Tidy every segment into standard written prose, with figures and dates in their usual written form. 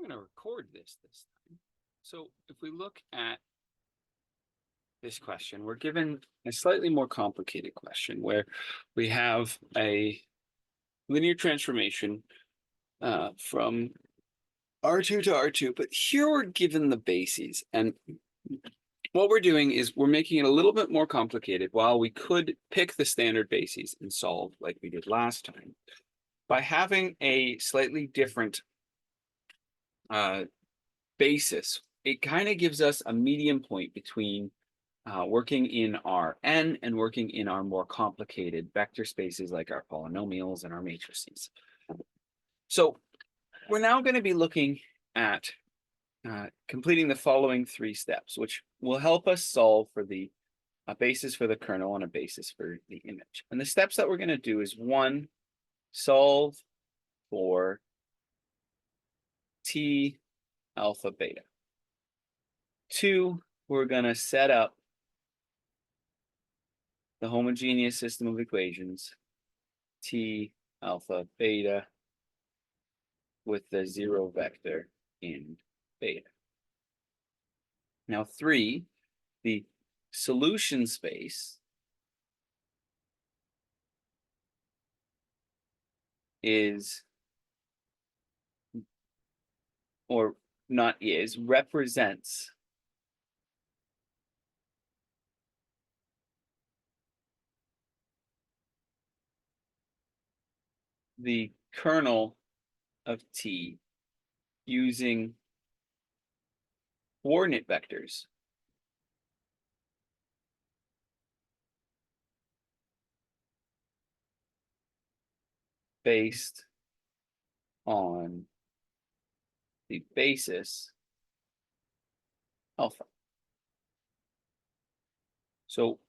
I'm going to record this time. So if we look at this question, we're given a slightly more complicated question where we have a linear transformation from R2 to R2, but here we're given the bases. And what we're doing is we're making it a little bit more complicated while we could pick the standard bases and solve like we did last time. By having a slightly different basis, it kind of gives us a medium point between working in our n and working in our more complicated vector spaces like our polynomials and our matrices. So we're now going to be looking at completing the following 3 steps, which will help us solve for the basis for the kernel and a basis for the image. And the steps that we're going to do is 1, solve for T alpha beta. 2, we're going to set up the homogeneous system of equations, T alpha beta, with the 0 vector in beta. Now 3, the solution space is, or not is, represents the kernel of T using coordinate vectors based on the basis alpha. So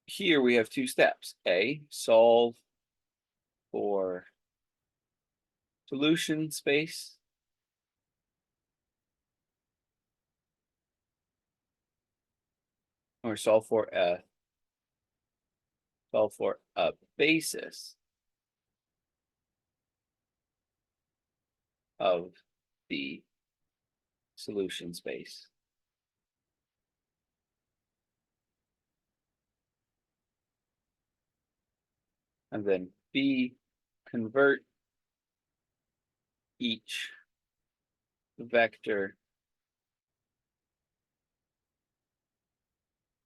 here we have 2 steps. A, solve for solution space, or solve for a basis of the solution space. And then B, convert each vector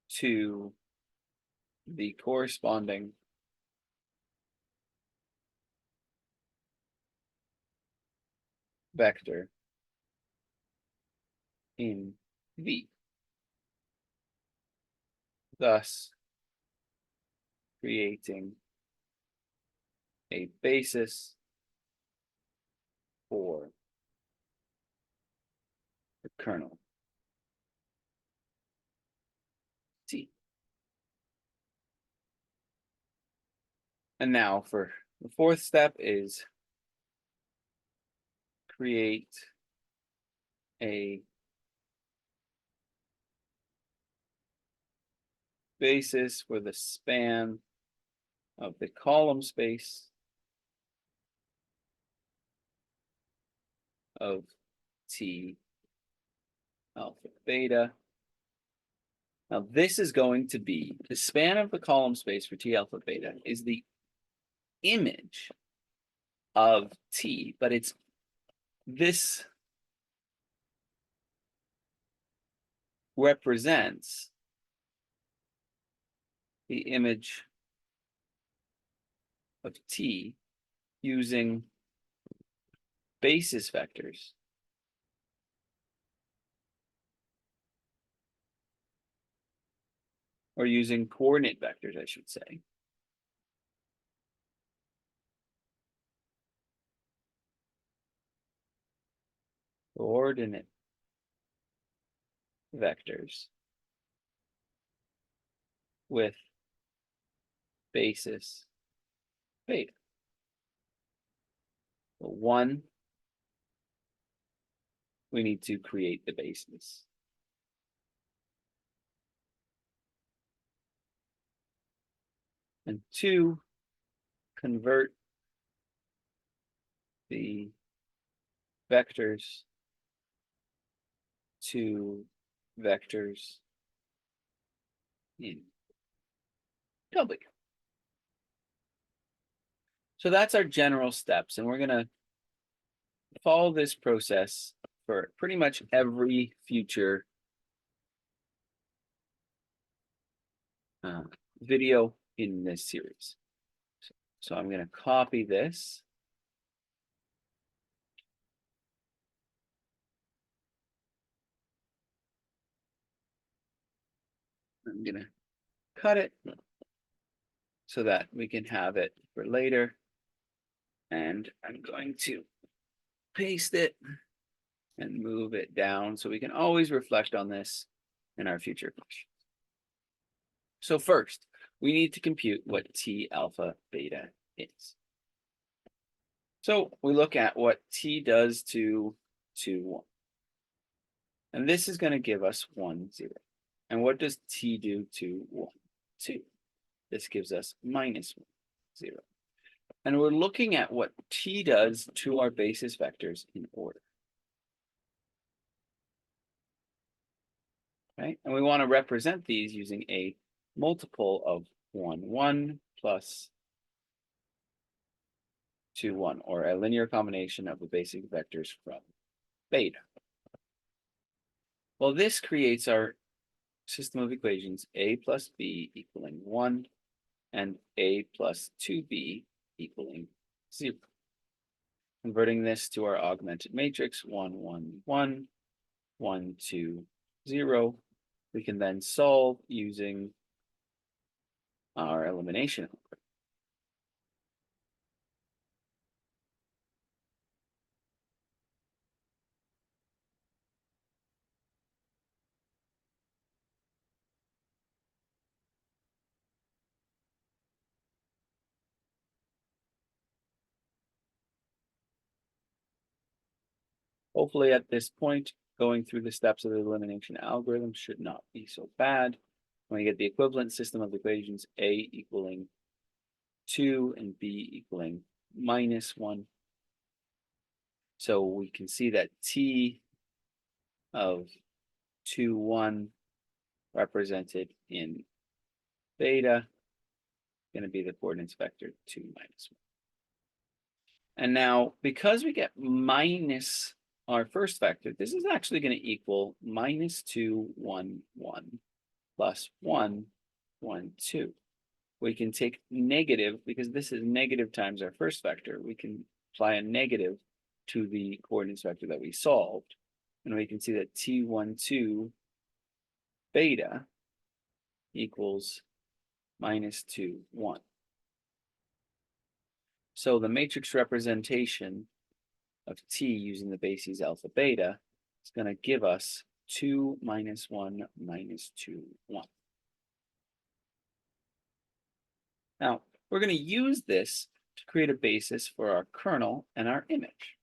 to the corresponding vector in V, thus creating a basis for the kernel T. And now for the 4th step is create a basis for the span of the column space of T alpha beta. Now this is going to be, the span of the column space for T alpha beta is the image of T, but it's this represents the image of T using basis vectors or using coordinate vectors, I should say. Coordinate vectors with basis beta. So 1, we need to create the basis. And 2, convert the vectors, 2 vectors in W. So that's our general steps, and we're going to follow this process for pretty much every future video in this series. So I'm going to copy this. I'm going to cut it so that we can have it for later. And I'm going to paste it and move it down so we can always reflect on this in our future questions. So first, we need to compute what T alpha beta is. So we look at what T does to 2, 1. And this is going to give us 1, 0. And what does T do to 1, 2? This gives us minus 1, 0. And we're looking at what T does to our basis vectors in order. Okay, and we want to represent these using a multiple of 1, 1 plus 2, 1, or a linear combination of the basic vectors from beta. Well, this creates our system of equations a plus b equaling 1 and a plus 2b equaling 0. Converting this to our augmented matrix 1, 1, 1, 1, 2, 0. We can then solve using our elimination algorithm. Hopefully at this point, going through the steps of the elimination algorithm should not be so bad. When we get the equivalent system of equations, a equaling 2 and b equaling minus 1. So we can see that T of 2, 1 represented in beta going to be the coordinates vector 2, minus 1. And now, because we get minus our first vector, this is actually going to equal minus 2, 1, 1 plus 1, 1, 2. We can take negative, because this is negative times our first vector, we can apply a negative to the coordinates vector that we solved. And we can see that T12 beta equals minus 2, 1. So the matrix representation of T using the bases alpha beta is going to give us 2, minus 1, minus 2, 1. Now, we're going to use this to create a basis for our kernel and our image.